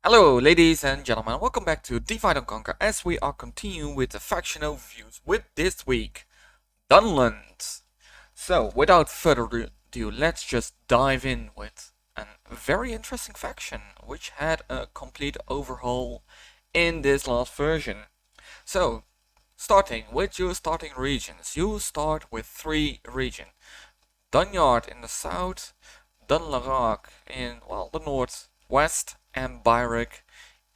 Hello ladies and gentlemen, welcome back to Divide and Conquer as we are continuing with the faction overviews with this week, Dunland. So without further ado, let's just dive in with a very interesting faction which had a complete overhaul in this last version. So starting with your starting regions, you start with 3 regions. Dunyard in the south, Dunland in, well, the northwest, and Byrrc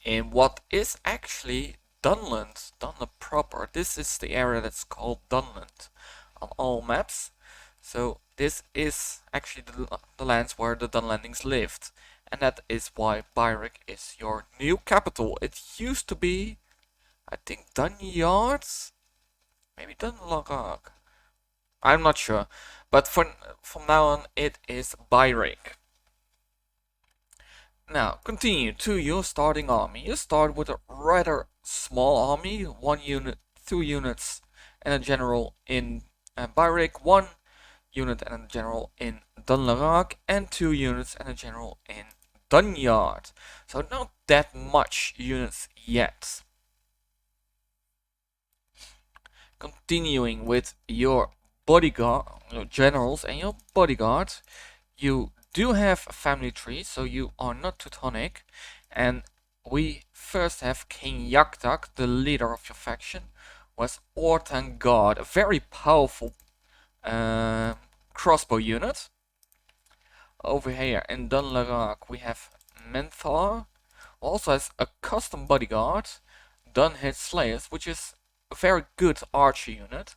in what is actually Dunland proper. This is the area that's called Dunland on all maps. So this is actually the lands where the Dunlandings lived. And that is why Byrrc is your new capital. It used to be, I think, Dunyard? Maybe Dunland. I'm not sure. But from now on, it is Byrrc. Now, continue to your starting army. You start with a rather small army, 1 unit, 2 units, and a general in Byrrc, 1 unit and a general in Dunland, and 2 units and a general in Dunyard. So not that much units yet. Continuing with your bodyguard, your generals and your bodyguard, you do have a family tree, so you are not Teutonic, and we first have King Yaktak, the leader of your faction, was Ortangard, a very powerful crossbow unit. Over here in Dunland we have Menthar, who also has a custom bodyguard, Dunhead Slayers, which is a very good archer unit,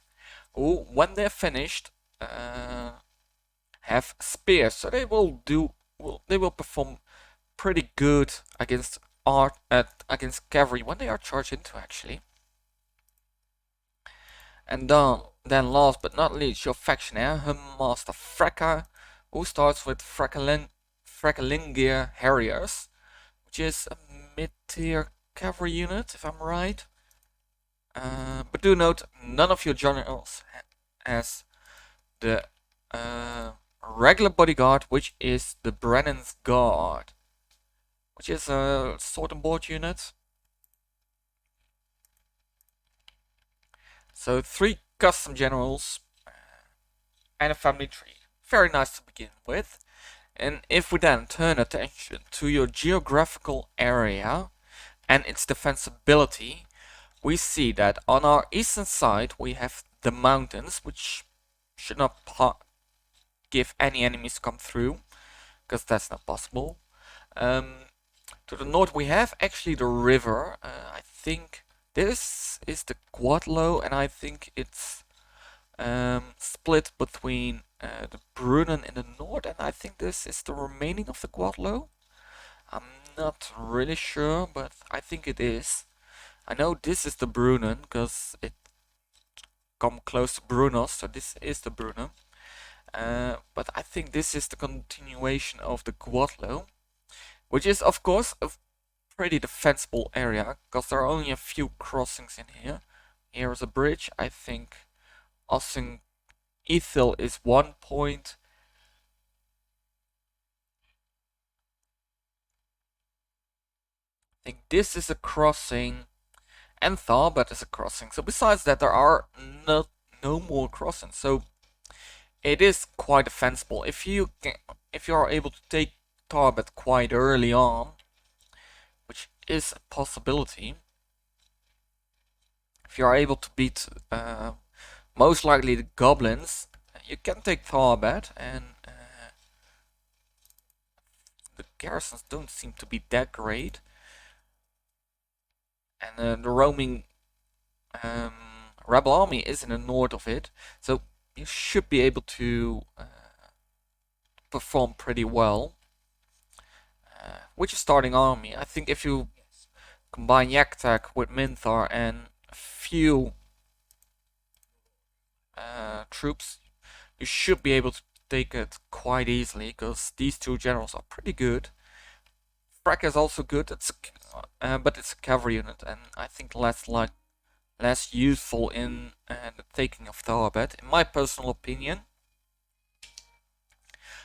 who, when they're finished, have spears, so they will perform pretty good against cavalry when they are charged into, actually. And then last but not least, your factionaire, her master Freka, who starts with Frekelingir Harriers, which is a mid-tier cavalry unit, if I'm right. But do note, none of your generals has the regular bodyguard, which is the Brennan's Guard, which is a sword and board unit. So 3 custom generals and a family tree. Very nice to begin with. And if we then turn attention to your geographical area and its defensibility, we see that on our eastern side we have the mountains, which should not give any enemies come through, because that's not possible. To the north we have actually the river. I think this is the Guadlo, and I think it's split between the Brunnen in the north, and I think this is the remaining of the Guadlo. I'm not really sure, but I think it is. I know this is the Brunnen because it come close to Brunos, so this is the Brunnen. But I think this is the continuation of the Guadlo, which is of course a pretty defensible area because there are only a few crossings in here. Here is a bridge. I think Ossing Ethel is 1 point. I think this is a crossing, and Tharbad is a crossing. So besides that, there are no more crossings. So it is quite defensible. If you are able to take Tharbad quite early on, which is a possibility, if you are able to beat most likely the goblins, you can take Tharbad, and the garrisons don't seem to be that great. And the roaming rebel army is in the north of it, so you should be able to perform pretty well. With your starting army, I think if you combine Yaktak with Minthar and a few troops, you should be able to take it quite easily, because these 2 generals are pretty good. Frek is also good, but it's a cavalry unit, and I think less useful in the taking of Tharbad, in my personal opinion.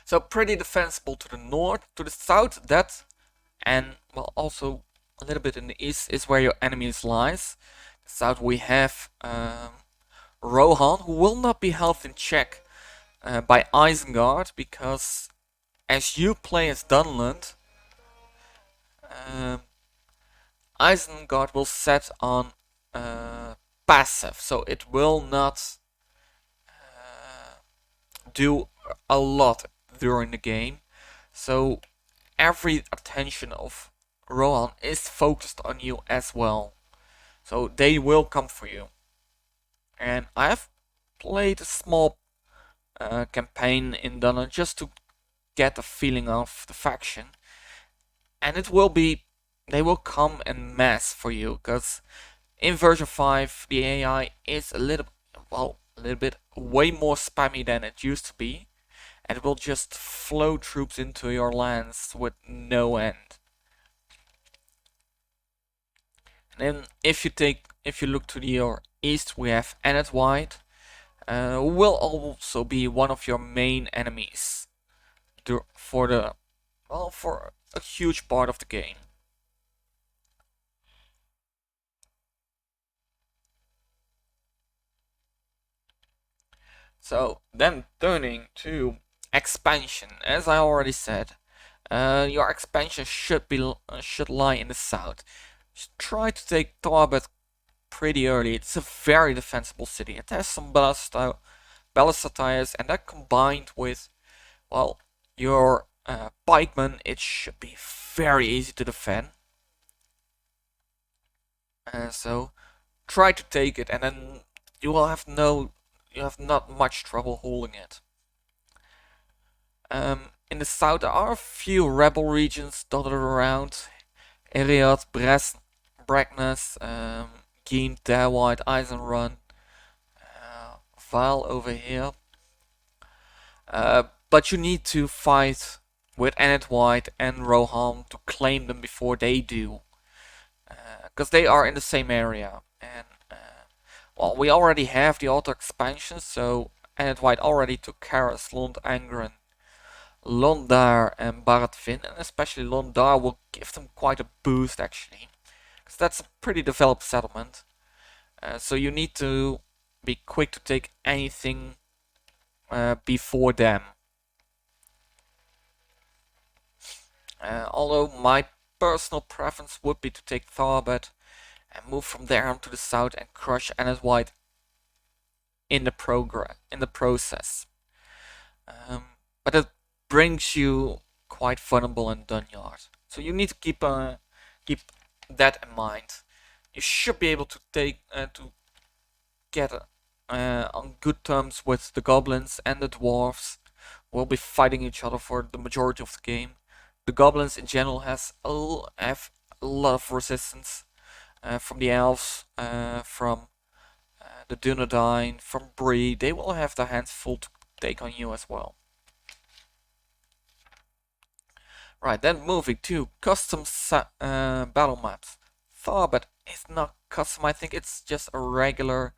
So pretty defensible to the north. To the south, that and well, also a little bit in the east is where your enemies lies. South we have Rohan, who will not be held in check by Isengard, because as you play as Dunland, um, Isengard will set on passive, so it will not do a lot during the game. So every attention of Rohan is focused on you as well. So they will come for you. And I have played a small campaign in Dunland just to get a feeling of the faction. And it will be, they will come en masse for you, because in version 5 the AI is a little bit way more spammy than it used to be, and it will just flow troops into your lands with no end. And then if you look to your east, we have Ennet White, will also be one of your main enemies for a huge part of the game. So then turning to expansion, as I already said, your expansion should lie in the south. Just try to take Tarbet pretty early. It's a very defensible city. It has some ballistatiers, and that combined with, well, your pikemen, it should be very easy to defend. So try to take it, and then you will have not much trouble holding it. In the south, there are a few rebel regions dotted around. Eriad, Brackness, Geen, Darewhite, Eisenrun, Vale over here. But you need to fight with Ennet White and Rohan to claim them before they do. Because they are in the same area. And well, we already have the auto expansion, so Ennet White already took Karas, Lond, Angren, Londar and Baratvin, and especially Londar will give them quite a boost actually, because that's a pretty developed settlement. So you need to be quick to take anything before them. Although my personal preference would be to take Tharbet and move from there on to the south and crush Ennet White in the process. But it brings you quite vulnerable in Dunyard, so you need to keep that in mind. You should be able to get on good terms with the goblins, and the dwarves will be fighting each other for the majority of the game. The goblins in general have a lot of resistance from the elves, from the Dunedain, from Bree. They will have their hands full to take on you as well. Right, then moving to custom battle maps. Tharbet is not custom, I think it's just a regular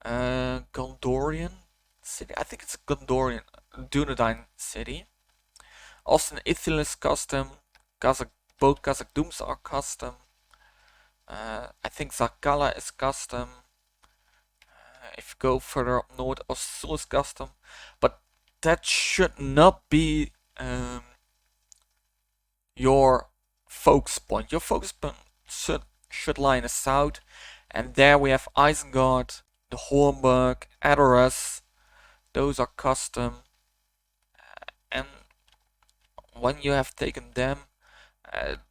Gondorian city. I think it's a Gondorian Dunedain city. Also, Izzy is custom. Both Khazad-Dûms are custom. I think Zakala is custom. If you go further up north, Osul is custom. But that should not be your focus point. Your focus point should lie in the south, and there we have Isengard, the Hornburg, Adoras. Those are custom, and when you have taken them,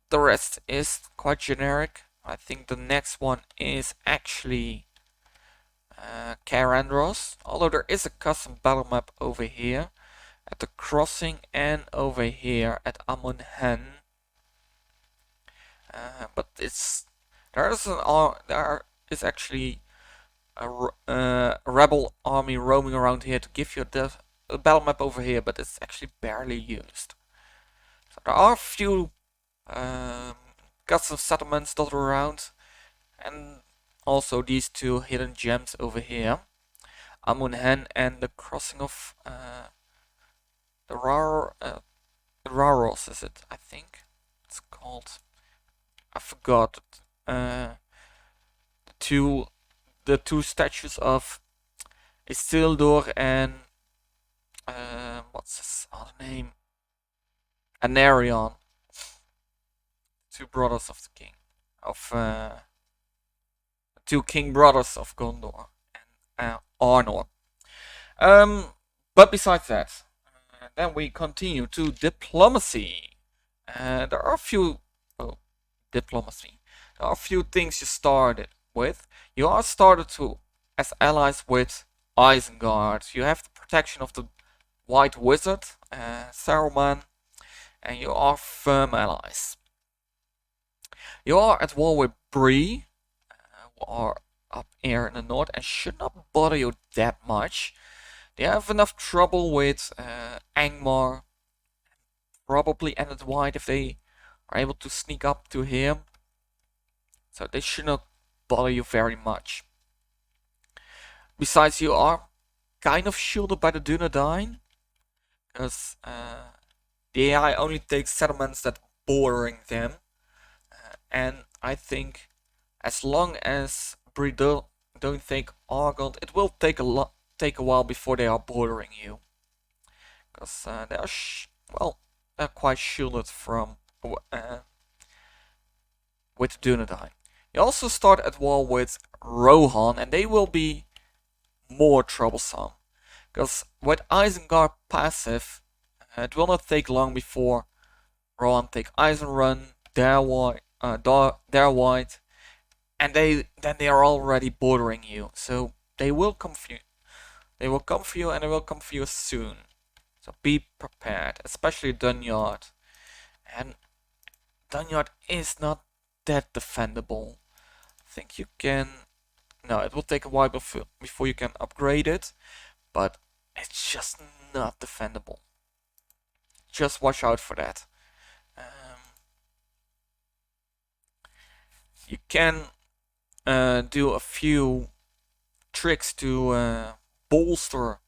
the rest is quite generic. I think the next one is actually Karandros, although there is a custom battle map over here at the crossing and over here at Amun-Hen. But there is actually a rebel army roaming around here to give you a battle map over here, but it's actually barely used. So there are a few custom settlements dotted around, and also these two hidden gems over here, Amun-Hen and the crossing of the Raros, is it? I think. it's called. I forgot. The two statues of Isildur and what's his other name? Anarion. Two brothers of the king of two king brothers of Gondor and Arnor. But besides that, then we continue to diplomacy. There are a few diplomacy. There are a few things you started with. You are started to as allies with Isengard. You have the protection of the White Wizard, Saruman, and you are firm allies. You are at war with Bree, who are up here in the north and should not bother you that much. They have enough trouble with Angmar, probably ended wide if they are able to sneak up to him. So they should not bother you very much. Besides, you are kind of shielded by the Dunedain, because the AI only takes settlements that bordering them, and I think as long as Bree don't take Argond, it will take a while before they are bordering you, because they are they're quite shielded from with Dunedain. You also start at war with Rohan, and they will be more troublesome, because with Isengard passive, it will not take long before Rohan take Eisenrun, their white, and they are already bordering you. So they will come for you. They will come for you, and they will come for you soon. So be prepared, especially Dunyard. And Dunyard is not that defendable. I think you can. No, it will take a while before you can upgrade it, but it's just not defendable. Just watch out for that. You can do a few tricks to bolster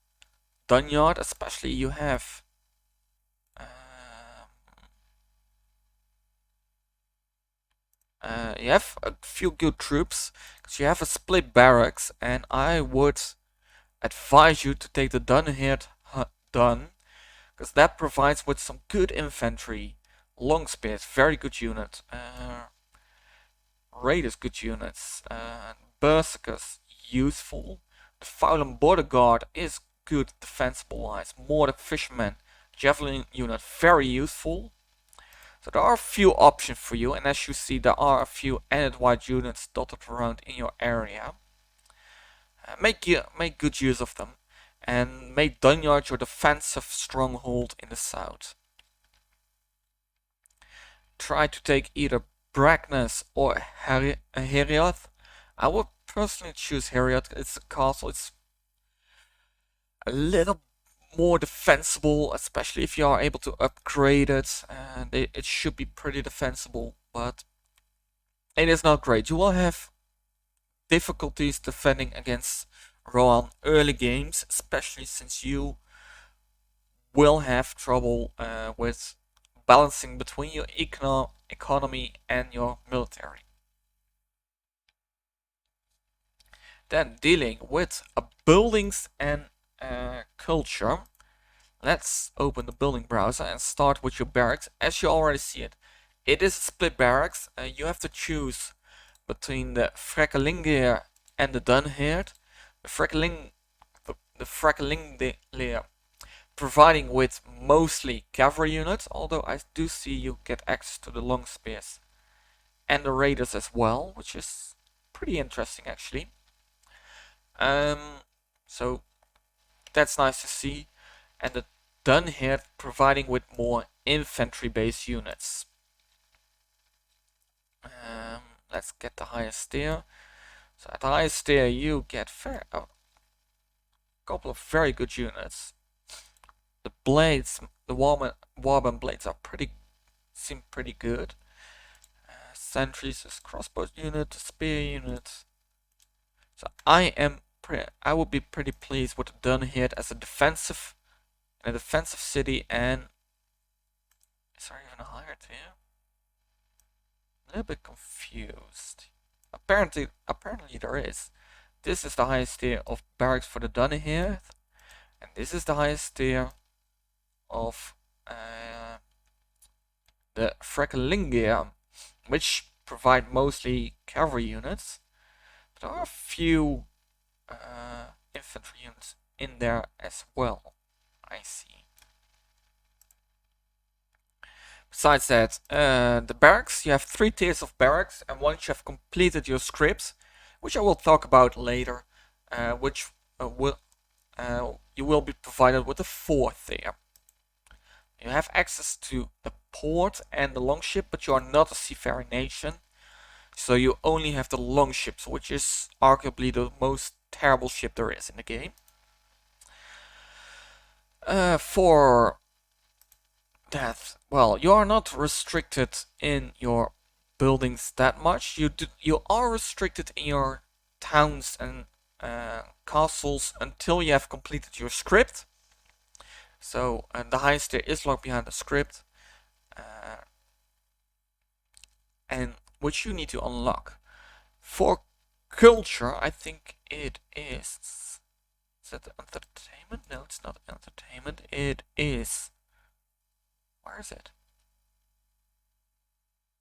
Dunyard, especially you have a few good troops, because you have a split barracks, and I would advise you to take the Dunhead Dun, because that provides with some good infantry. Long spears, very good unit. Raiders, good units. Berserkers, useful. The Foulen Border Guard is good defensible wise. More the Fisherman, Javelin unit, very useful. So there are a few options for you, and as you see, there are a few ended white units dotted around in your area. Make good use of them, and make Dunyard your defensive stronghold in the south. Try to take either Brackness or Herioth. I would personally choose Herioth. It's a castle. It's a little more defensible, especially if you are able to upgrade it. And it should be pretty defensible, but it is not great. You will have difficulties defending against Rohan early games, especially since you will have trouble with balancing between your economy and your military. Then dealing with buildings and culture. Let's open the building browser and start with your barracks. As you already see it, it is a split barracks. You have to choose between the Frekkelingir and the Dunhead. The Frekkelingir providing with mostly cavalry units, although I do see you get access to the long spears and the raiders as well, which is pretty interesting actually. So that's nice to see. And the Dunhead providing with more infantry-based units. Let's get the highest tier. So at the highest tier you get a couple of very good units. The blades, the Warband blades are seem pretty good. Sentries is crossbow unit, spear unit. So I would be pretty pleased with the Dunhead as a defensive city, and is there even a higher tier? little bit confused. Apparently there is. This is the highest tier of barracks for the Dunland here, and this is the highest tier of the Frecklingia, which provide mostly cavalry units. But there are a few infantry units in there as well. I see. Besides that, the barracks, you have 3 tiers of barracks, and once you have completed your scripts, which I will talk about later, you will be provided with a 4th tier. You have access to the port and the longship, but you are not a seafaring nation, so you only have the longships, which is arguably the most terrible ship there is in the game. For that, well, you are not restricted in your buildings that much. You are restricted in your towns and castles until you have completed your script. So the highest tier is locked behind the script, and which you need to unlock. For culture, I think it is. Is that entertainment? No, it's not entertainment. It is. Where is it?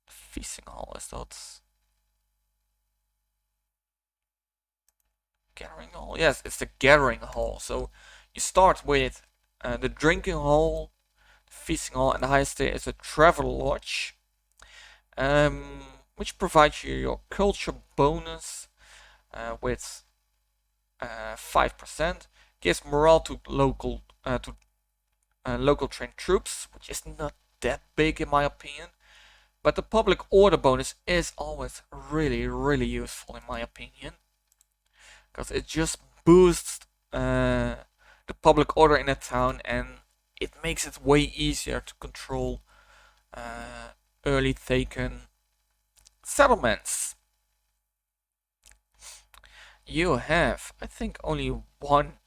Feasting hall, is that? Gathering hall? Yes, it's the gathering hall. So you start with the drinking hall, the feasting hall, and the highest tier is a travel lodge, which provides you your culture bonus with 5%. Gives morale to local trained troops, which is not that big in my opinion. But the public order bonus is always really useful in my opinion, because it just boosts the public order in a town, and it makes it way easier to control early taken settlements. You have, I think, only one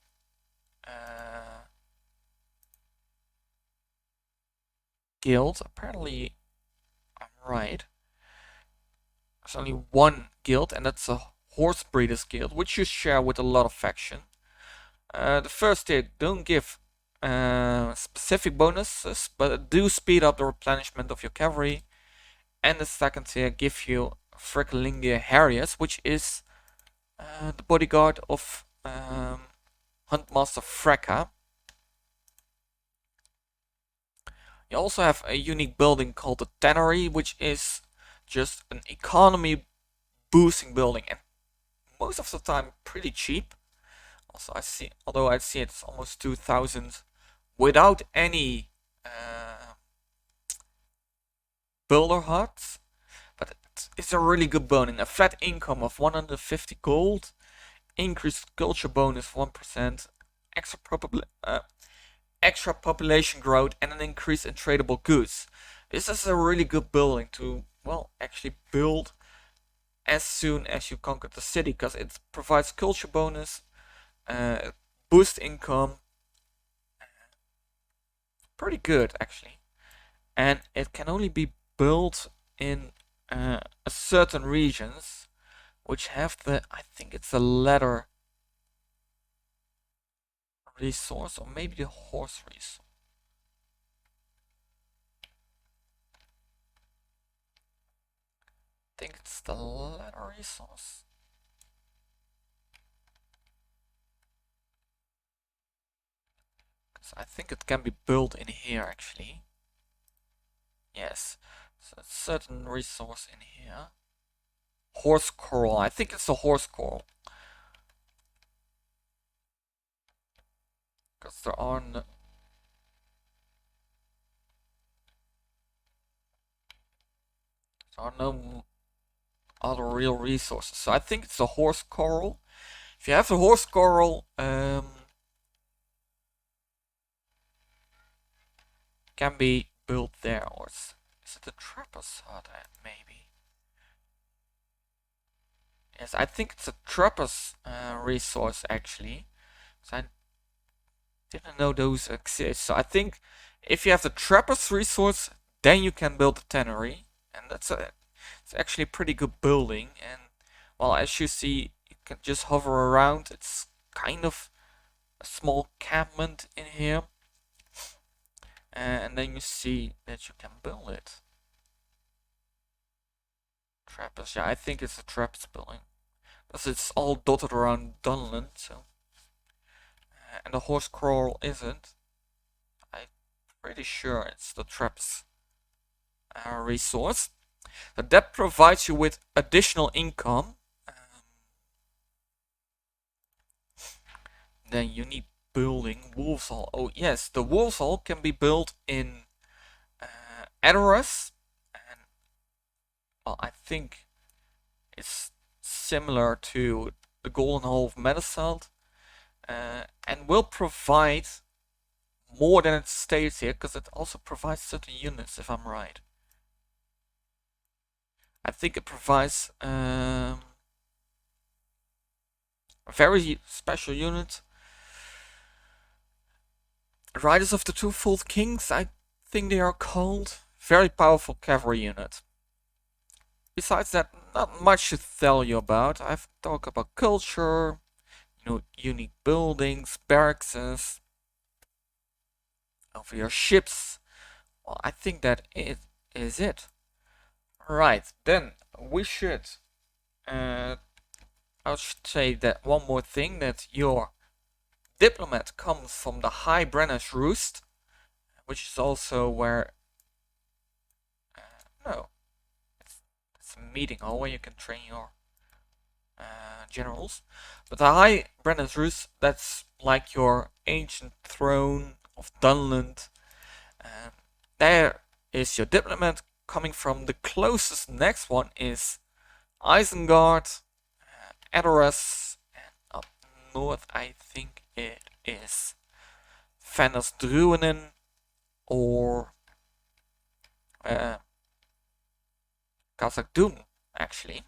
guild. Apparently, I'm right. There's only one guild, and that's a horse breeders guild, which you share with a lot of faction. The first tier don't give specific bonuses, but do speed up the replenishment of your cavalry. And the second tier give you Frecklingia Harriers, which is the bodyguard of Huntmaster Frekka. You also have a unique building called the Tannery, which is just an economy boosting building, and most of the time pretty cheap. Also, although I see it's almost 2,000 without any builder huts, but it's a really good building. A flat income of 150 gold, increased culture bonus 1%, extra population growth, and an increase in tradable goods. This is a really good building to, well, actually build as soon as you conquer the city, because it provides culture bonus, boost income, pretty good actually, and it can only be built in certain regions which have the, I think it's the leather resource, or maybe the horse resource. I think it's the leather resource. Because I think it can be built in here actually. Yes, so a certain resource in here. Horse coral, I think it's the horse coral. Because there are no other real resources. So I think it's a horse coral. If you have the horse coral, can be built there, or is it a trapper's hut? Maybe. Yes, I think it's a trapper's resource actually. So I didn't know those exist. So I think if you have the trapper's resource, then you can build the tannery, and it's It's actually a pretty good building, and well, as you see, you can just hover around. It's kind of a small encampment in here, and then you see that you can build it. Trappers, yeah, I think it's a Trappers building, because it's all dotted around Dunland, so. And the horse crawl isn't. I'm pretty sure it's the Trappers resource. So that provides you with additional income. Then you need building Wolves Hall. Oh yes, the Wolves Hall can be built in Adorus, and well, I think it's similar to the Golden Hall of Medicine, and will provide more than it states here, because it also provides certain units, if I'm right. I think it provides a very special unit. Riders of the Twofold Kings, I think they are called. Very powerful cavalry unit. Besides that, not much to tell you about. I've talked about culture, unique buildings, barracks, over your ships. Well, I think that it is it. Right, then we should I should say that one more thing, that your diplomat comes from the High Brenner's Roost, which is also where no, it's a meeting hall where you can train your generals. But the High Brenner's Roost, that's like your ancient throne of Dunland. There is your diplomat coming from. The closest next one is Isengard, Adorus, and up north I think it is Vale of Dorwinion or Khazad-Dûm, actually.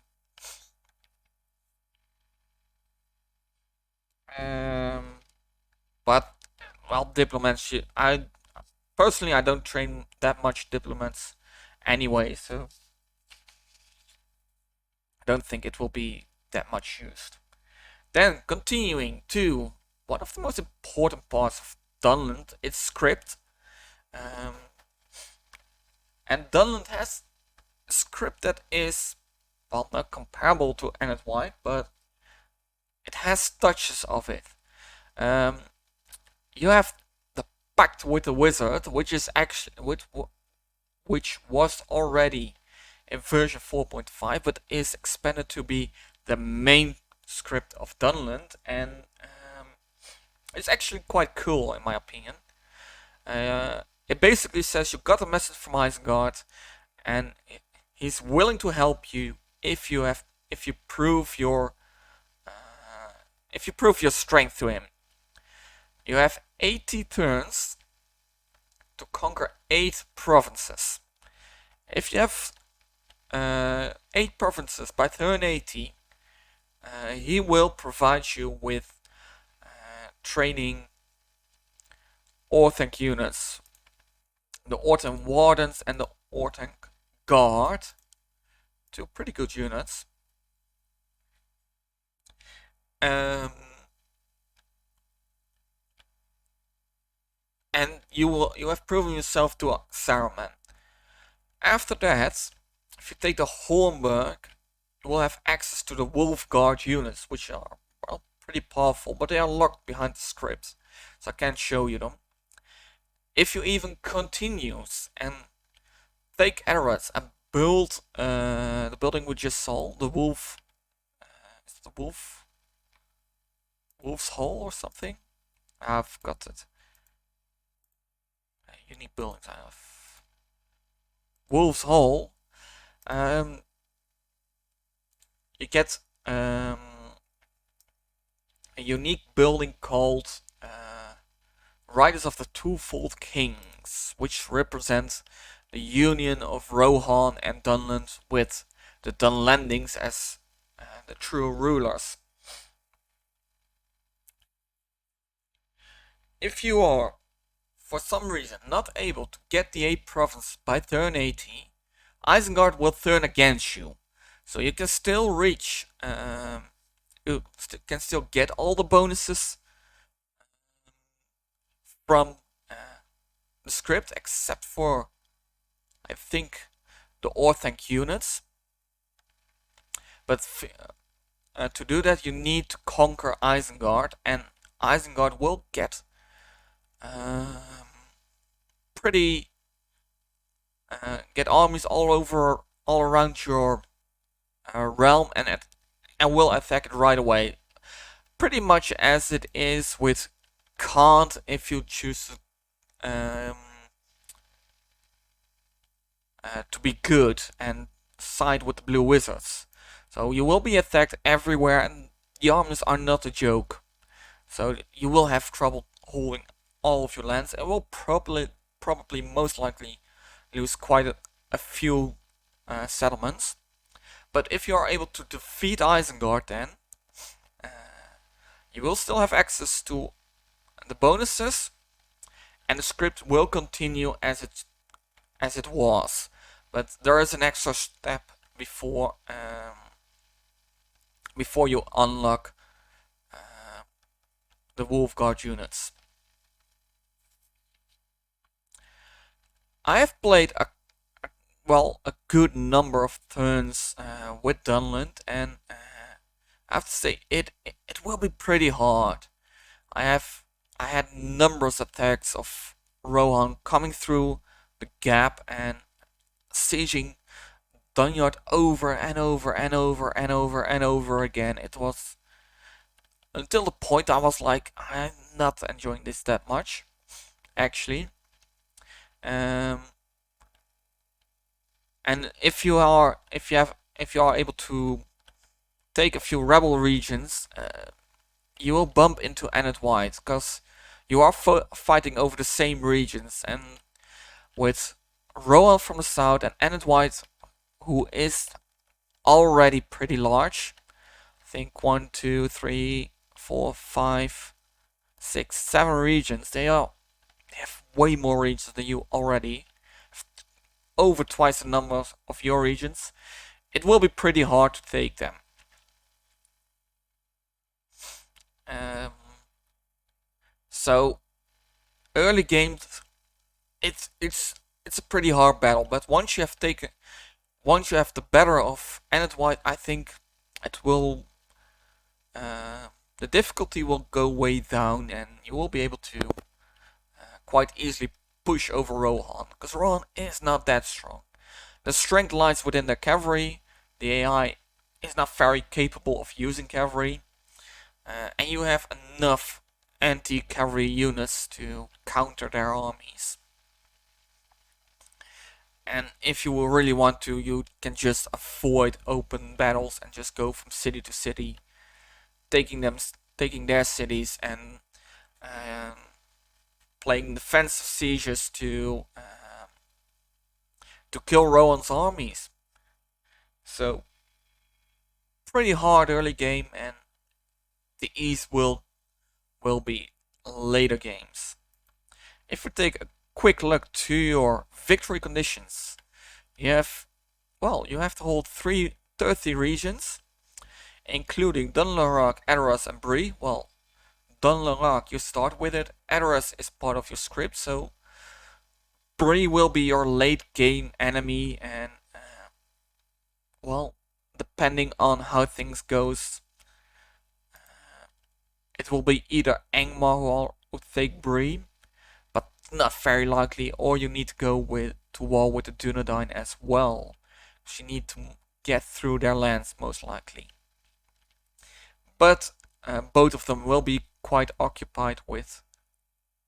But well, diplomats, I personally don't train that much diplomats anyway, so I don't think it will be that much used. Then continuing to one of the most important parts of Dunland, its script. And Dunland has a script that is, well, not comparable to Annet White, but it has touches of it. You have the Pact with the Wizard, which is actually which was already in version 4.5, but is expanded to be the main script of Dunland, and it's actually quite cool in my opinion. It basically says you got a message from Isengard, and he's willing to help you if you prove your strength to him. You have 80 turns to conquer 8 provinces. If you have 8 provinces by turn 80, he will provide you with training Orthanc units, the Orthanc Wardens and the Orthanc Guard, 2 pretty good units. And you have proven yourself to Saruman. After that, if you take the Hornburg, you will have access to the Wolf Guard units, which are, well, pretty powerful, but they are locked behind the script, so I can't show you them. If you even continues and take Adorus and build the building we just saw, the Wolf, is it the Wolf's Hall or something? I've got it. Unique buildings. I have Wolf's Hall. You get a unique building called Riders of the Twofold Kings, which represents the union of Rohan and Dunland with the Dunlandings as the true rulers. If you are, for some reason, not able to get the 8 provinces by turn 80, Isengard will turn against you. So you can still reach, can still get all the bonuses from the script, except for, I think, the Orthanc units. But to do that, you need to conquer Isengard, and Isengard will get pretty get armies all around your realm, and will attack it right away. Pretty much as it is with Khand, if you choose to be good and side with the blue wizards. So you will be attacked everywhere, and the armies are not a joke. So you will have trouble holding all of your lands, and will probably most likely lose quite a few settlements. But if you are able to defeat Isengard, then you will still have access to the bonuses, and the script will continue as it was. But there is an extra step before you unlock the Wolfguard units. I have played a good number of turns with Dunland, and I have to say it will be pretty hard. I had numerous attacks of Rohan coming through the gap and sieging Dunyard over and over and over and over and over again. It was until the point I was like, I'm not enjoying this that much, actually. And if you are able to take a few rebel regions, you will bump into Anet White, because you are fighting over the same regions, and with Rohan from the south and Anet White, who is already pretty large. I think 1, 2, 3, 4, 5, 6, 7 regions. They have way more regions than you already. Over twice the number of your regions. It will be pretty hard to take them. So early games, it's a pretty hard battle. But once you have the better of Anet White, I think it will the difficulty will go way down, and you will be able to quite easily push over Rohan, because Rohan is not that strong. The strength lies within their cavalry. The AI is not very capable of using cavalry, and you have enough anti-cavalry units to counter their armies. And if you really want to, you can just avoid open battles and just go from city to city, taking their cities, and playing defensive sieges to kill Rohan's armies. So pretty hard early game, and the ease will be later games. If we take a quick look to your victory conditions, you have to hold 30 regions, including Dunland, Edoras, and Bree. Well, Dunland, you start with it. Edoras is part of your script, so Bree will be your late game enemy, and depending on how things goes, it will be either Angmar who take Bree, but not very likely, or you need to go to war with the Dunedain as well. So you need to get through their lands, most likely. But both of them will be quite occupied with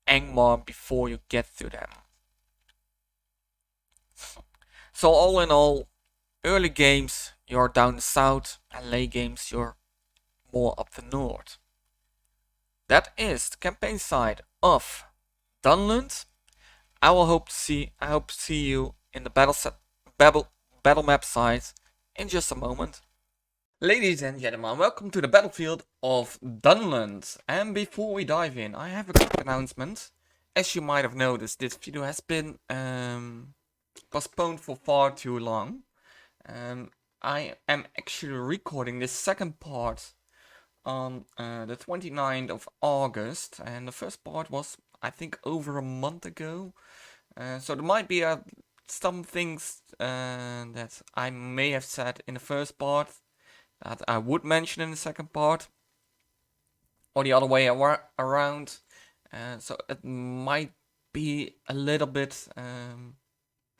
Angmar before you get to them. So all in all, early games you're down the south, and late games you're more up the north. That is the campaign side of Dunland. I hope to see you in the battle map side in just a moment. Ladies and gentlemen, welcome to the battlefield of Dunland. And before we dive in, I have a quick announcement. As you might have noticed, this video has been postponed for far too long. I am actually recording this second part on the 29th of August, and the first part was, I think, over a month ago. So there might be some things that I may have said in the first part that I would mention in the second part, or the other way around. So it might be a little bit,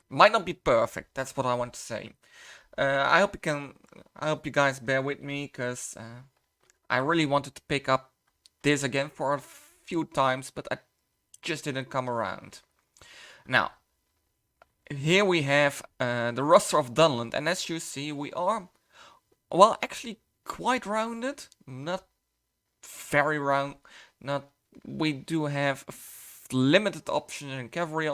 might not be perfect. That's what I want to say. I hope you guys bear with me, because I really wanted to pick up this again for a few times, but I just didn't come around. Now, here we have the roster of Dunland, and as you see, we are, well, actually quite rounded, not very round, we do have limited options in cavalry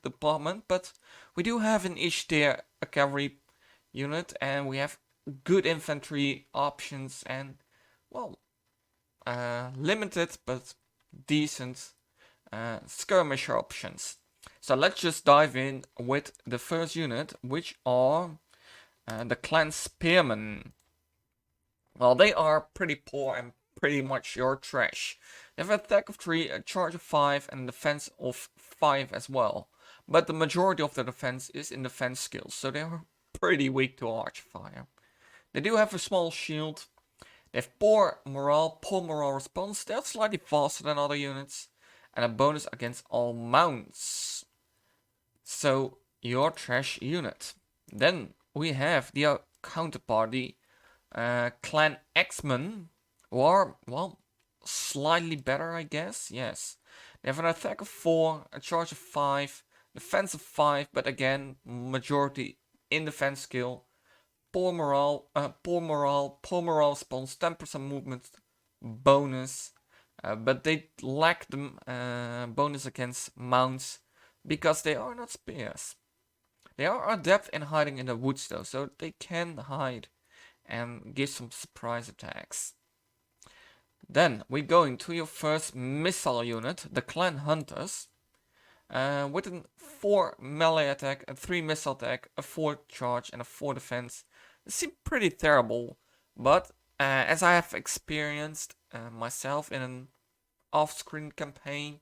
department, but we do have in each tier a cavalry unit, and we have good infantry options and, well, limited but decent skirmisher options. So let's just dive in with the first unit, which are the clan spearmen. Well, they are pretty poor and pretty much your trash. They have an attack of 3, a charge of 5, and a defense of 5 as well. But the majority of their defense is in defense skills, so they are pretty weak to arch fire. They do have a small shield. They have poor morale response. They're slightly faster than other units. And a bonus against all mounts. So, your trash unit. Then we have the counterparty, Clan X-Men, who are, well, slightly better, I guess. Yes. They have an attack of 4, a charge of 5, defense of 5, but again, majority in defense skill. Poor morale response, 10% movement bonus, but they lack the bonus against mounts because they are not spears. They are adept in hiding in the woods though, so they can hide and give some surprise attacks. Then we're going to your first missile unit, the Clan Hunters, with a 4 melee attack, a 3 missile attack, a 4 charge, and a 4 defense. It seems pretty terrible, but as I have experienced myself in an off-screen campaign,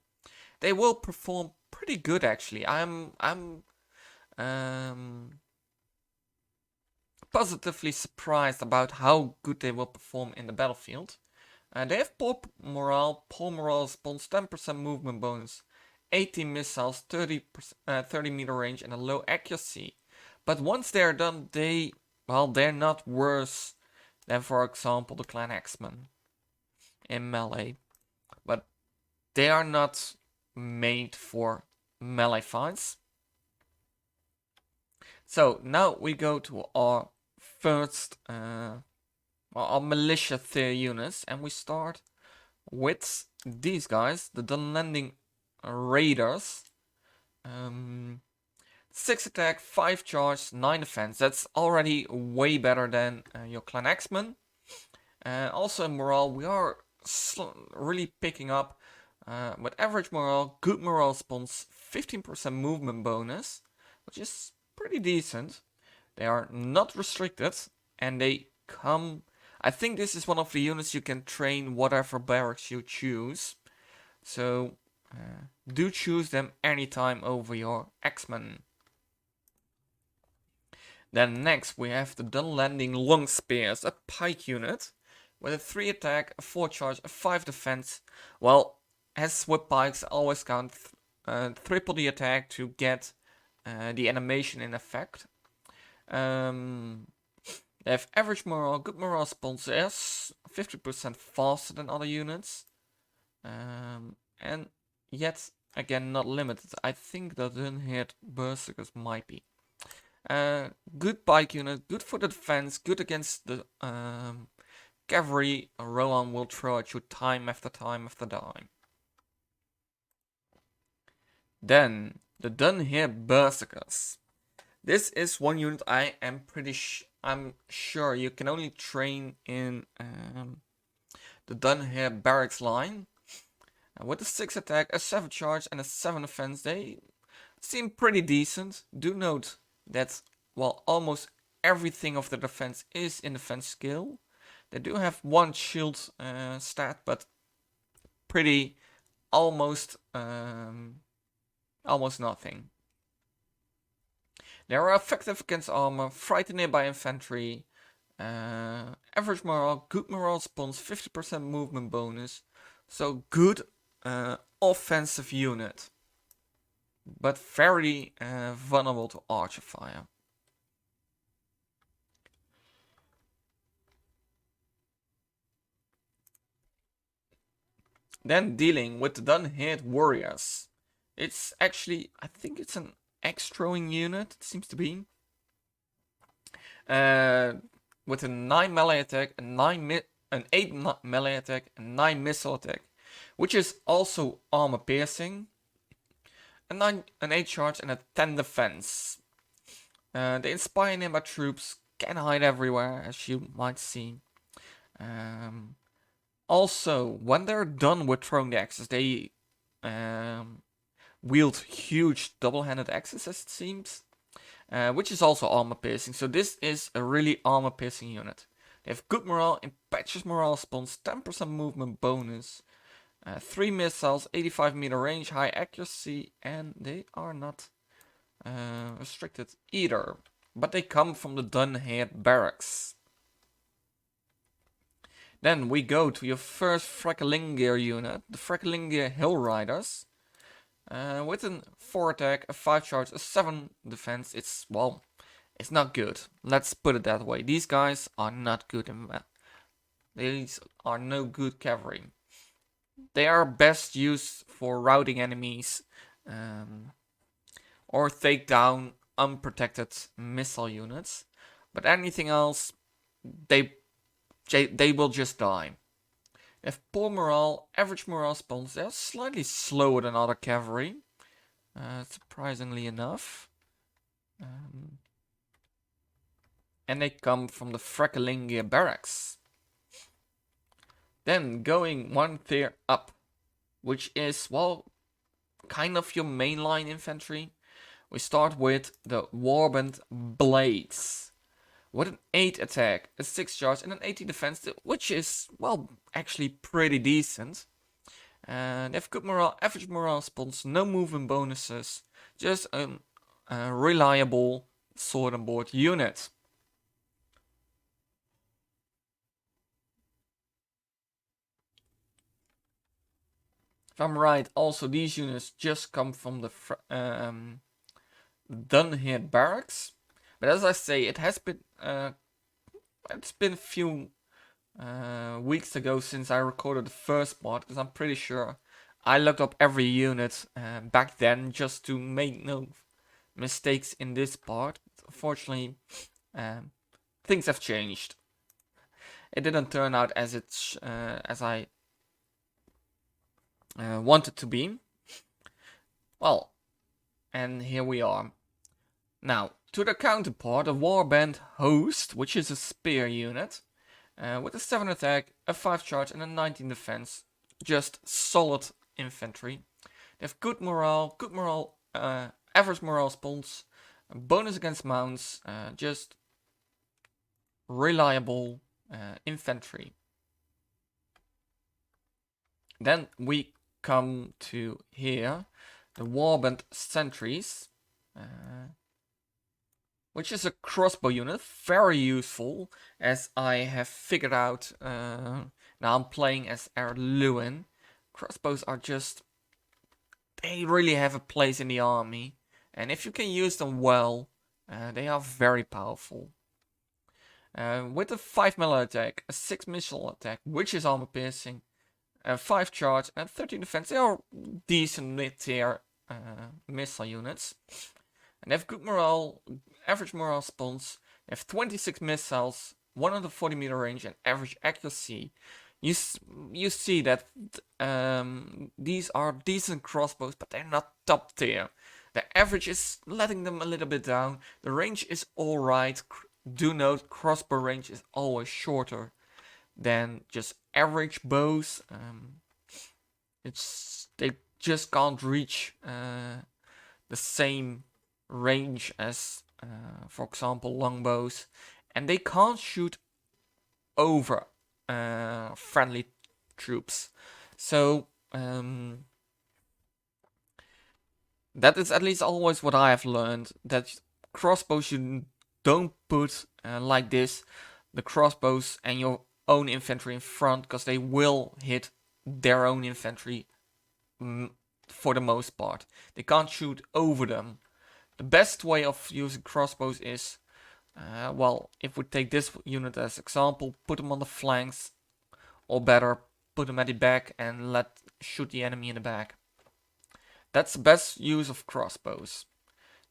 they will perform pretty good actually. I'm positively surprised about how good they will perform in the battlefield. They have poor morale response, 10% movement bonus, 18 missiles, 30 meter range, and a low accuracy. But once they're done, they're not worse than, for example, the Clan X-Men in melee. But they are not made for melee fights. So now we go to our first, our militia tier units, and we start with these guys, the Dunland Raiders. 6 attack, 5 charge, 9 defense. That's already way better than your Clan X-Men. Also in morale, we are really picking up with average morale, good morale response, 15% movement bonus, which is pretty decent. They are not restricted, and they come... I think this is one of the units you can train whatever barracks you choose. So do choose them anytime over your X-Men. Then next we have the Dunland Long Spears, a pike unit with a 3 attack, a 4 charge, a 5 defense. Well, as with pikes, always count triple the attack to get the animation in effect. They have average morale, good morale response, 50% faster than other units. And yet again not limited. I think the Dunherd Berserkers might be. Good pike unit, good for the defense, good against the cavalry. Rohan will throw at you time after time after time. Then the Dunherd Berserkers. This is one unit I am I'm sure you can only train in the Dunherd barracks line. With a 6 attack, a 7 charge, and a 7 defense, they seem pretty decent. Do note that while almost everything of the defense is in defense skill, they do have one shield stat, but pretty almost nothing. They are effective against armor, frightening by infantry, average morale, good morale response, 50% movement bonus. So good offensive unit, but very vulnerable to archer fire. Then dealing with the Dunhead warriors. It's actually, I think it's an axe-throwing unit, it seems to be. With a 9 melee attack, an 8 melee attack, and 9 missile attack. Which is also armor piercing. An 8 charge and a 10 defense. The Inspire Nimba troops can hide everywhere, as you might see. Also, when they're done with throwing the axes, they wield huge double-handed axes, as it seems, which is also armor piercing. So this is a really armor piercing unit. They have good morale, impetuous morale response, 10% movement bonus, 3 missiles, 85 meter range, high accuracy, and they are not restricted either. But they come from the Dunhead barracks. Then we go to your first Frakelingir unit, the Frakelingir Hill Riders. With a 4 attack, a 5 charge, a 7 defense, it's not good. Let's put it that way. These guys are not good in that. These are no good cavalry. They are best used for routing enemies or take down unprotected missile units. But anything else, they will just die. They have poor morale, average morale response. They're slightly slower than other cavalry, surprisingly enough. And they come from the Frakelingir barracks. Then going one tier up, which is, well, kind of your mainline infantry. We start with the Warband Blades. With an 8 attack, a 6 charge, and an 80 defense, which is, well, actually pretty decent. They have good morale, average morale response, no movement bonuses, just a reliable sword and board unit. If I'm right, also these units just come from the Dunhead barracks. But as I say, it's been a few weeks ago since I recorded the first part, because I'm pretty sure I looked up every unit back then just to make no mistakes in this part. Unfortunately, things have changed. It didn't turn out as I wanted to be. Well, and here we are. Now, to the counterpart, a Warband Host, which is a spear unit, with a 7 attack, a 5 charge, and a 19 defense. Just solid infantry. They have good morale, average morale response, bonus against mounts, just reliable infantry. Then we come to here, the Warband Sentries, which is a crossbow unit, very useful, as I have figured out. Now I'm playing as Ar-Adunaim. Crossbows are just, they really have a place in the army, and if you can use them well, they are very powerful. With a 5 melee attack, a 6 missile attack, which is armor piercing, 5 charge, and 13 defense, they are decent mid-tier missile units. And they have good morale, average morale response, they have 26 missiles, 140 meter range, and average accuracy. You see that these are decent crossbows, but they're not top tier. The average is letting them a little bit down. The range is alright. Do note, crossbow range is always shorter than just average bows. They just can't reach the same range as, for example, longbows, and they can't shoot over friendly troops. So that is at least always what I have learned, that crossbows you don't put like this, the crossbows and your own infantry in front, because they will hit their own infantry for the most part. They can't shoot over them. The best way of using crossbows is, well, if we take this unit as example, put them on the flanks, or better, put them at the back and shoot the enemy in the back. That's the best use of crossbows.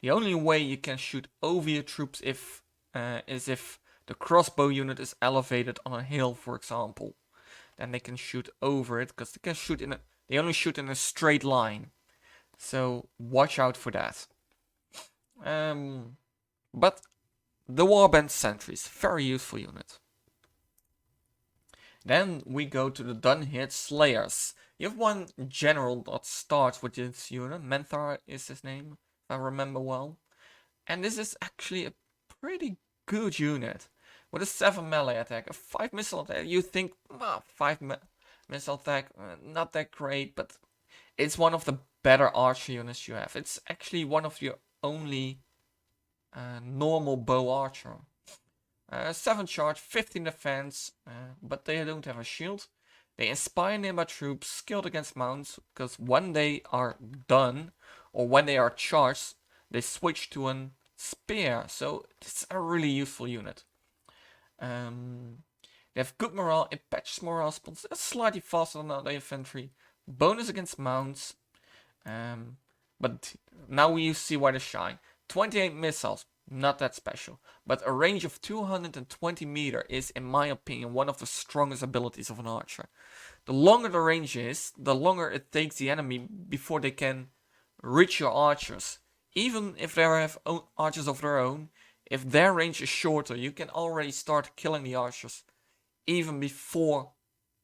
The only way you can shoot over your troops is if the crossbow unit is elevated on a hill, for example. Then they can shoot over it, because they only shoot in a straight line. So watch out for that. But the Warband Sentries, very useful unit. Then we go to the Dunhit Slayers. You have one general that starts with this unit. Menthar is his name, if I remember well. And this is actually a pretty good unit. With a 7 melee attack, a 5 missile attack. You think, well, 5 missile attack, not that great, but it's one of the better archer units you have. It's actually one of your only normal bow archer. 7 charge, 15 defense, but they don't have a shield. They inspire nearby troops skilled against mounts, because when they are done, or when they are charged, they switch to a spear. So it's a really useful unit. They have good morale, it patches morale spawns, slightly faster than other infantry, bonus against mounts. But now you see why they shine. 28 missiles, not that special, but a range of 220 meter is, in my opinion, one of the strongest abilities of an archer. The longer the range is, the longer it takes the enemy before they can reach your archers. Even if they have archers of their own, if their range is shorter, you can already start killing the archers even before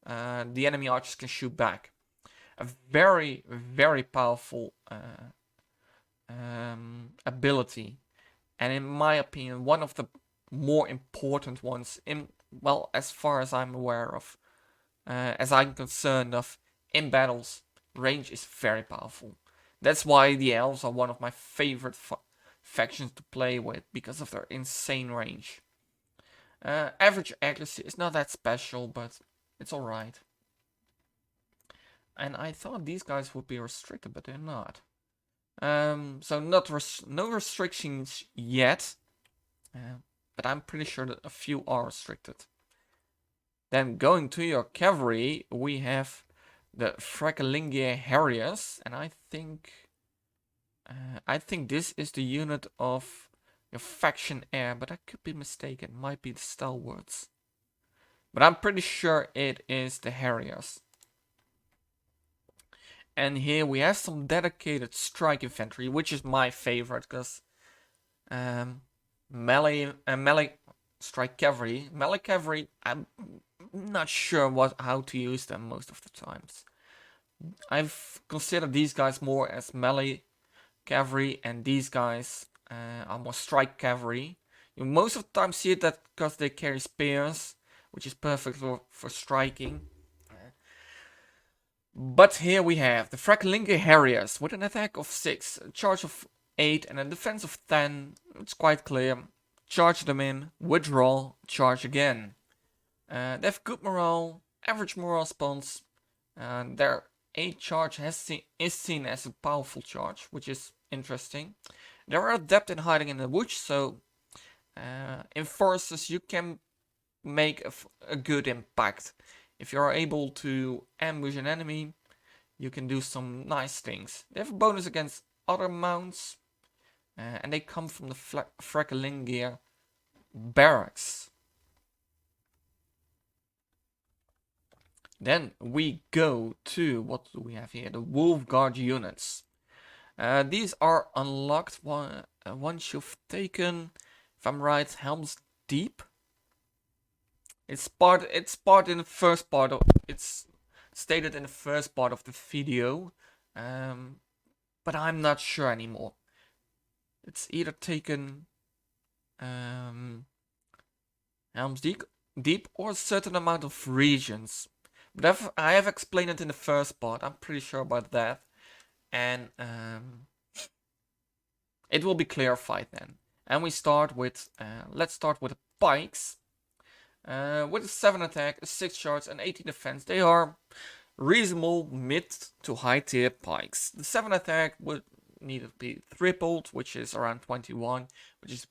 the enemy archers can shoot back. A very, very powerful ability. And in my opinion, one of the more important ones, well, as far as I'm aware of, as I'm concerned of, in battles, range is very powerful. That's why the Elves are one of my favorite factions to play with, because of their insane range. Average accuracy is not that special, but it's alright. And I thought these guys would be restricted, but they're not. So no restrictions yet, but I'm pretty sure that a few are restricted. Then going to your cavalry, we have the Fracalingia Harriers, and I think this is the unit of your faction heir, but I could be mistaken. It might be the Stalwarts, but I'm pretty sure it is the Harriers. And here we have some dedicated strike infantry, which is my favorite, because melee strike cavalry. Melee cavalry, I'm not sure how to use them most of the times. I've considered these guys more as melee cavalry, and these guys are more strike cavalry. You most of the time see it that because they carry spears, which is perfect for striking. But here we have the Fracalingia Harriers with an attack of 6, a charge of 8 and a defense of 10. It's quite clear. Charge them in, withdraw, charge again. They have good morale, average morale spawns. Their 8 charge is seen as a powerful charge, which is interesting. They are adept in hiding in the woods, so in forests you can make a good impact. If you are able to ambush an enemy, you can do some nice things. They have a bonus against other mounts, and they come from the Fracalingia barracks. Then we go to, what do we have here? The Wolfguard units. These are unlocked once you've taken, if I'm right, Helm's Deep. It's in the first part of, it's stated in the first part of the video, but I'm not sure anymore. It's either taken Helm's Deep or a certain amount of regions. But I have explained it in the first part. I'm pretty sure about that. And it will be clarified then. And we start with, let's start with the pikes. With a 7 attack, a 6 charge, and 18 defense. They are reasonable mid to high tier pikes. The 7 attack would need to be tripled, which is around 21, which is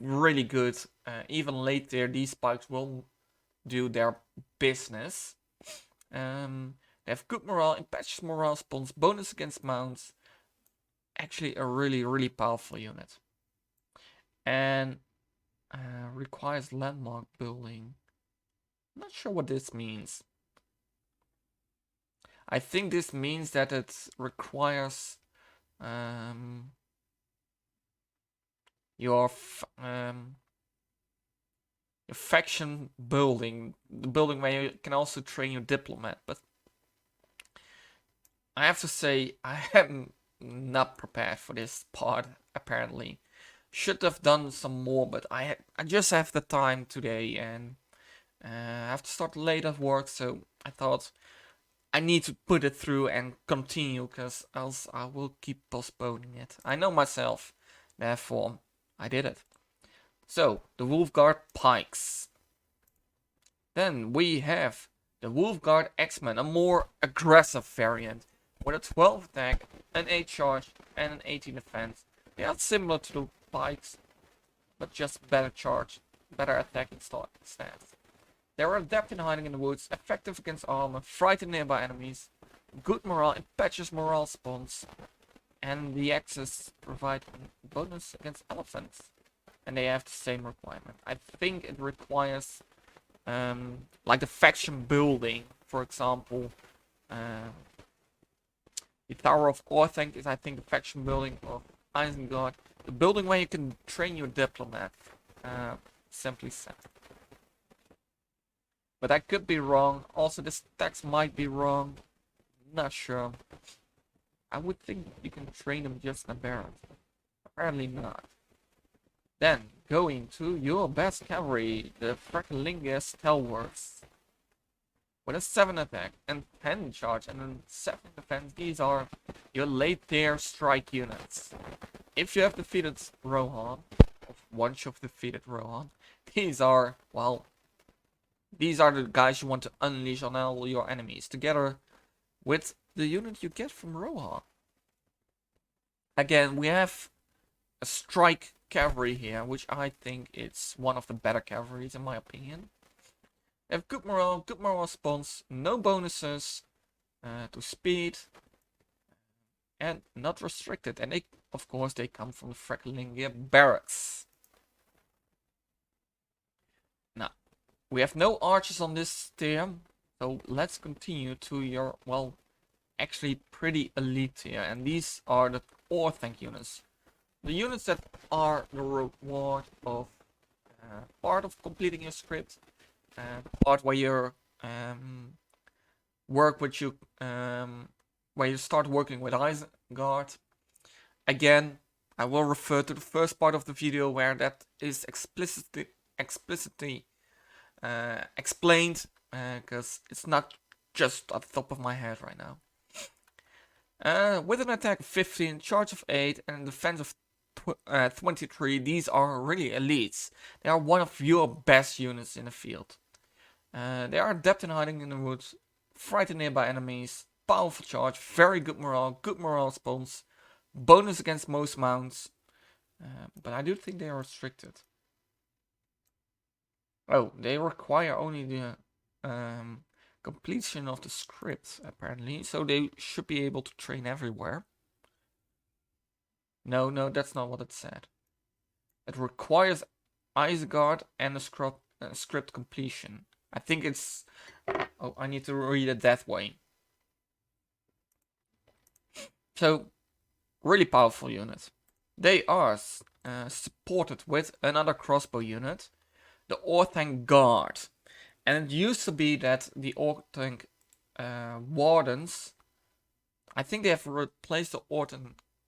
really good. Even late tier, these pikes will do their business. They have good morale, impetuous morale spawns, bonus against mounts. Actually a really powerful unit. And requires landmark building. Not sure what this means. I think this means that it requires your faction building, the building where you can also train your diplomat. But I have to say I am not prepared for this part. Apparently, should have done some more, but I just have the time today, and I have to start late at work, so I thought I need to put it through and continue, because else I will keep postponing it. I know myself, therefore I did it. So, the Wolfguard Pikes. Then we have the Wolfguard X-Men, a more aggressive variant, with a 12 attack, an 8 charge, and an 18 defense. They are similar to the Pikes, but just better charge, better attacking stats. They are adept in hiding in the woods, effective against armor, frighten nearby enemies, good morale, impetuous morale spawns, and the axes provide a bonus against elephants. And they have the same requirement. I think it requires, like the faction building, for example. The Tower of Orthanc is, I think, the faction building of Isengard. The building where you can train your diplomat, simply said. But I could be wrong. Also, this text might be wrong. Not sure. I would think you can train them just in a barracks. Apparently not. Then, going to your best cavalry, the Frecklingia Stalwarts. With a 7 attack and 10 charge and a 7 defense, these are your late tier strike units. If you have defeated Rohan, or once you've defeated Rohan, these are, well, these are the guys you want to unleash on all your enemies, together with the unit you get from Rohan. Again, we have a strike cavalry here, which I think is one of the better cavalries in my opinion. They have good morale spawns, no bonuses to speed, and not restricted. And they, of course, they come from the Frecklingia barracks. Now, we have no archers on this tier, so let's continue to your, well, actually pretty elite tier. And these are the Orthanc units. The units that are the reward of part of completing your script. The part where you work with you, where you start working with Isengard. Again, I will refer to the first part of the video where that is explicitly explained, because it's not just at the top of my head right now. With an attack of 15, charge of 8, and a defense of 23, these are really elites. They are one of your best units in the field. They are adept in hiding in the woods, frighten nearby enemies, powerful charge, very good morale spawns, bonus against most mounts, but I do think they are restricted. Oh, they require only the completion of the script, apparently, so they should be able to train everywhere. No, that's not what it said. It requires Isengard and a script completion. I think it's... Oh, I need to read it that way. So, really powerful unit. They are supported with another crossbow unit, the Orthanc Guard. And it used to be that the Orthanc Wardens... I think they have replaced the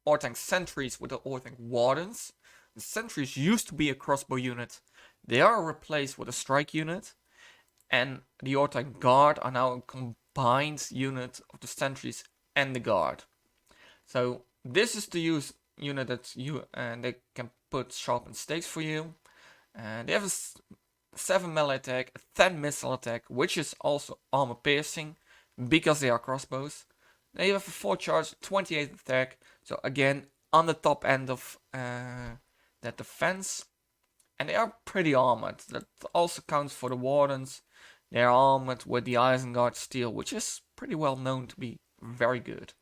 Ortank sentries with the Ortank wardens. The sentries used to be a crossbow unit. They are replaced with a strike unit. And the Ortank guard are now a combined unit of the sentries and the guard. So this is the unit that they can put sharpened stakes for you. They have a 7 melee attack, a 10 missile attack, which is also armor piercing because they are crossbows. They have a 4 charge, 28 attack. So again, on the top end of that defense. And they are pretty armored. That also counts for the wardens. They are armored with the Isengard steel, which is pretty well known to be very good.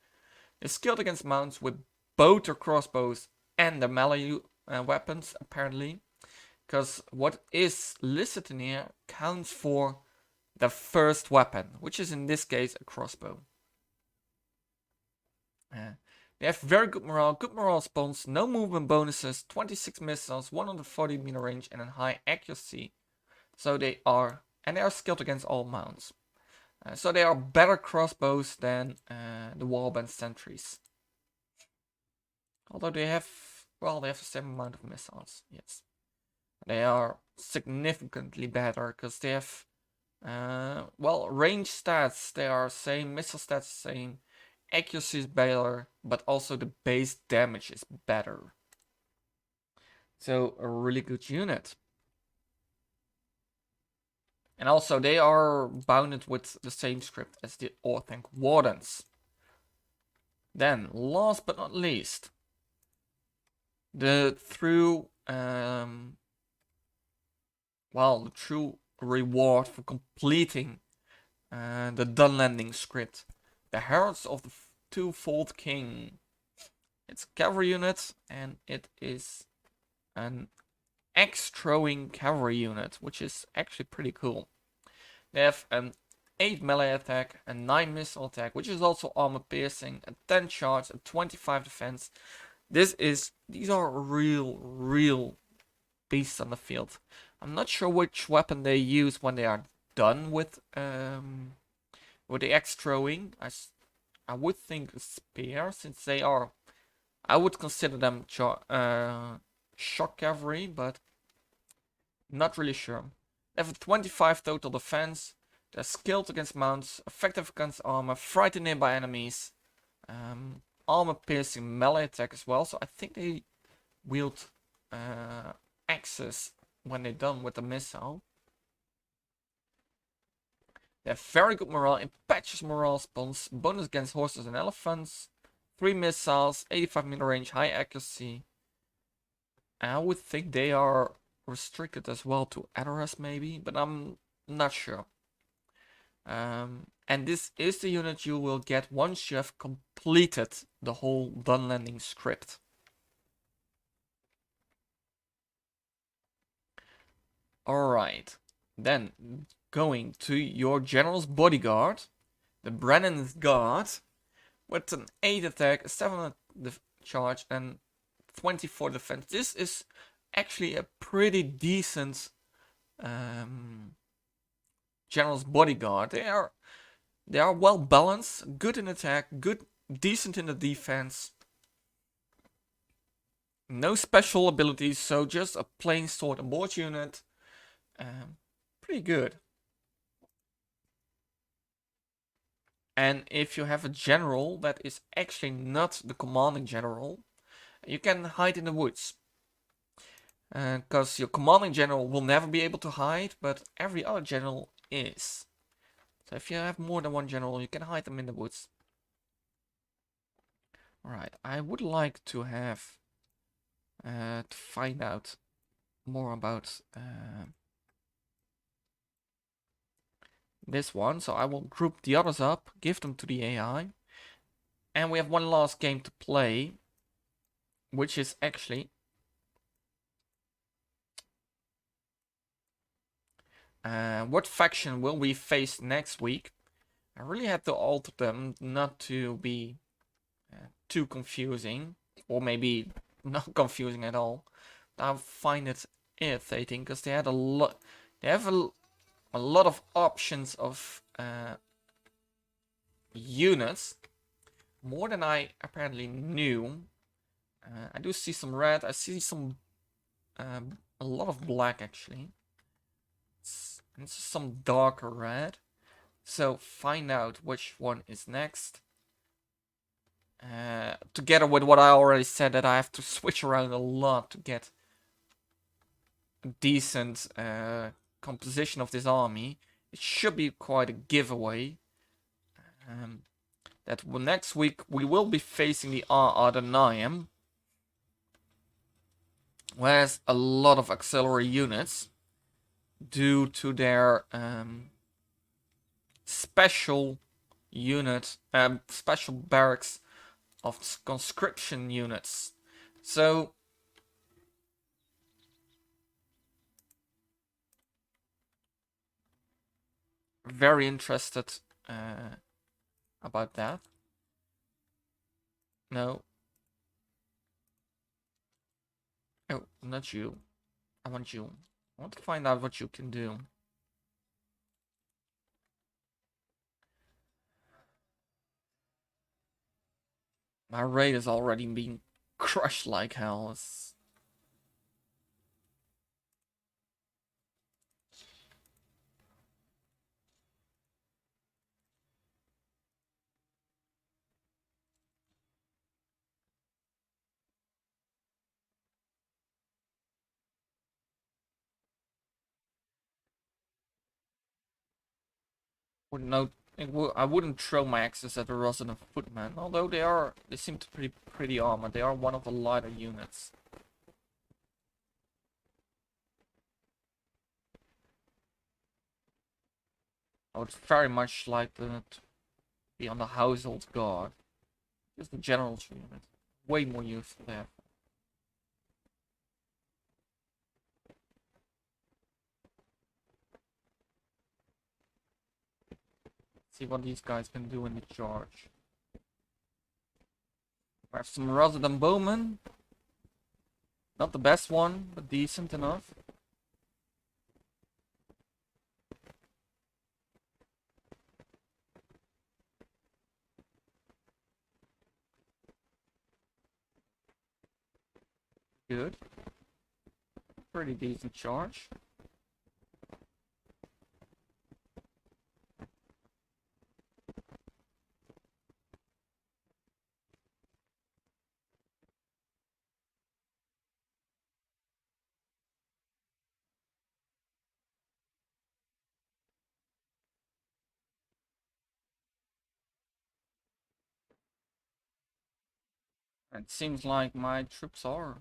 They're skilled against mounts with both their crossbows and their melee weapons, apparently. Because what is listed in here counts for the first weapon, which is in this case a crossbow. They have very good morale spawns, no movement bonuses, 26 missiles, 140 meter range, and a high accuracy. So they are skilled against all mounts. So they are better crossbows than the warband sentries. Although they have the same amount of missiles, yes. They are significantly better because they have, range stats, they are same, missile stats same, accuracy is better, but also the base damage is better. So a really good unit. And also they are bounded with the same script as the Orthanc Wardens. Then, last but not least, the true reward for completing the Dunlanding script. The Heralds of the Twofold King. It's a cavalry unit, and it is an axe-throwing cavalry unit, which is actually pretty cool. They have an 8 melee attack, a 9 missile attack, which is also armor piercing, a 10 charge, a 25 defense. These are real beasts on the field. I'm not sure which weapon they use when they are done with the axe throwing. I would think a spear, since they are. I would consider them shock cavalry, but not really sure. They have a 25 total defense. They're skilled against mounts, effective against armor, frightening by enemies, armor piercing melee attack as well. So I think they wield axes when they're done with the missile. They have very good morale, impetuous morale spawns, bonus against horses and elephants, 3 missiles, 85 meter range, high accuracy. And I would think they are restricted as well to Adoras maybe, but I'm not sure. And this is the unit you will get once you have completed the whole Dunlanding script. Alright, then going to your general's bodyguard, the Brennan's Guard, with an 8 attack, a 7 charge, and 24 defense. This is actually a pretty decent general's bodyguard. They are well balanced, good in attack, decent in the defense. No special abilities, so just a plain sword and board unit. Pretty good. And if you have a general that is actually not the commanding general, you can hide in the woods. Because your commanding general will never be able to hide, but every other general is. So if you have more than one general, you can hide them in the woods. Alright, I would like to have to find out more about this one. So I will group the others up, give them to the AI. And we have one last game to play, which is actually what faction will we face next week? I really had to alter them not to be too confusing, or maybe not confusing at all. I find it irritating because they had a lot. They have a lot of options of units, more than I apparently knew. I do see some red. I see some a lot of black actually. It's some darker red. So find out which one is next. Together with what I already said, that I have to switch around a lot to get a decent composition of this army. It should be quite a giveaway. That next week we will be facing the Ar-Adunaim, who has a lot of auxiliary units due to their special unit, special barracks of conscription units. So very interested about that. No. Oh, not you. I want you. I want to find out what you can do. My raid is already being crushed like hell. I wouldn't throw my axes at the resident footmen, although they seem to be pretty armored. They are one of the lighter units. I would very much like to be on the household guard. Just the general's unit. Way more useful there. See what these guys can do in the charge. We have some resident bowmen. Not the best one, but decent enough. Good. Pretty decent charge. It seems like my troops are.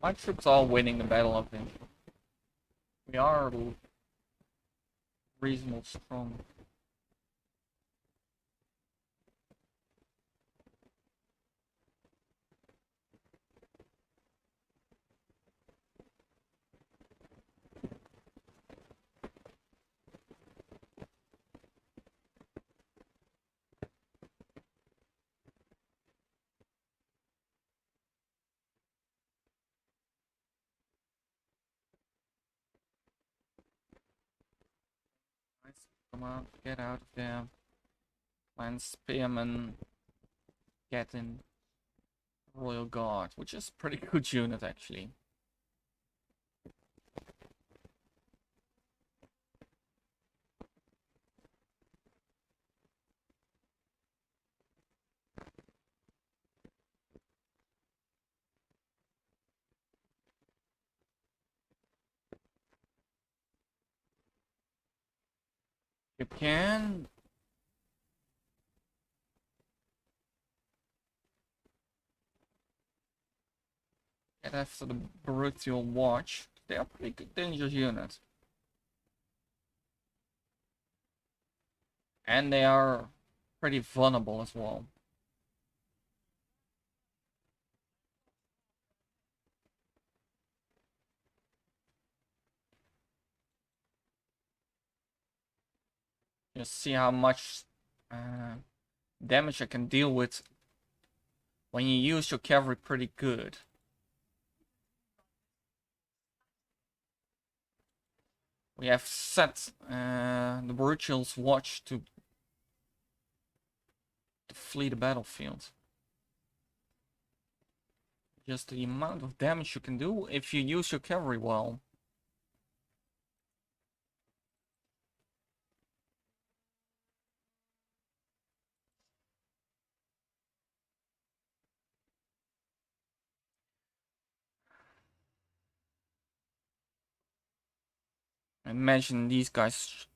My troops are winning the Battle of Vindsvept. We are reasonably strong. Come on, get out of there. And Spearman get in Royal Guard, which is a pretty good unit actually. You can get after the Brutal Watch. They are pretty good dangerous units. And they are pretty vulnerable as well. You see how much damage I can deal with when you use your cavalry pretty good. We have set the Brutals Watch to flee the battlefield. Just the amount of damage you can do if you use your cavalry well. Imagine these guys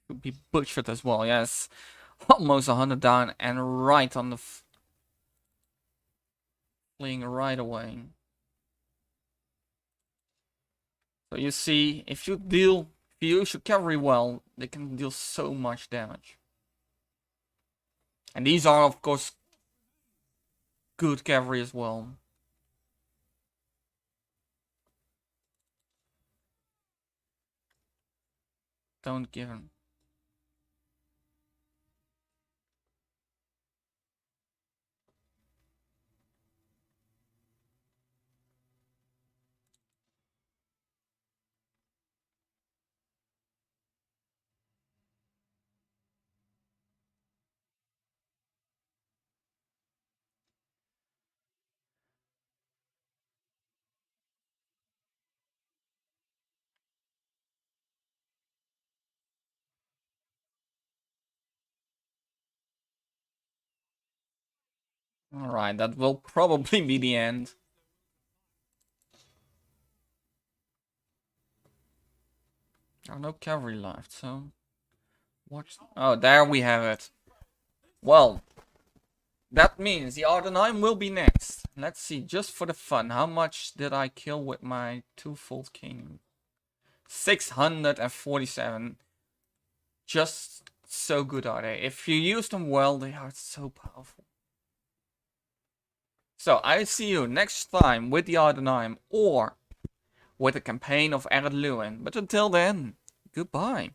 should be butchered as well. Yes, almost 100 down and right on the fleeing right away. So you see, if you use your cavalry well, they can deal so much damage. And these are, of course, good cavalry as well. Don't give him. Alright, that will probably be the end. There are no cavalry left, so... Watch... Oh, there we have it. Well, that means the Ar-Adunaim will be next. Let's see, just for the fun, how much did I kill with my twofold king? 647. Just so good are they. If you use them well, they are so powerful. So, I see you next time with the Ar-Adunaim or with the campaign of Ar-Adunaim. But until then, goodbye.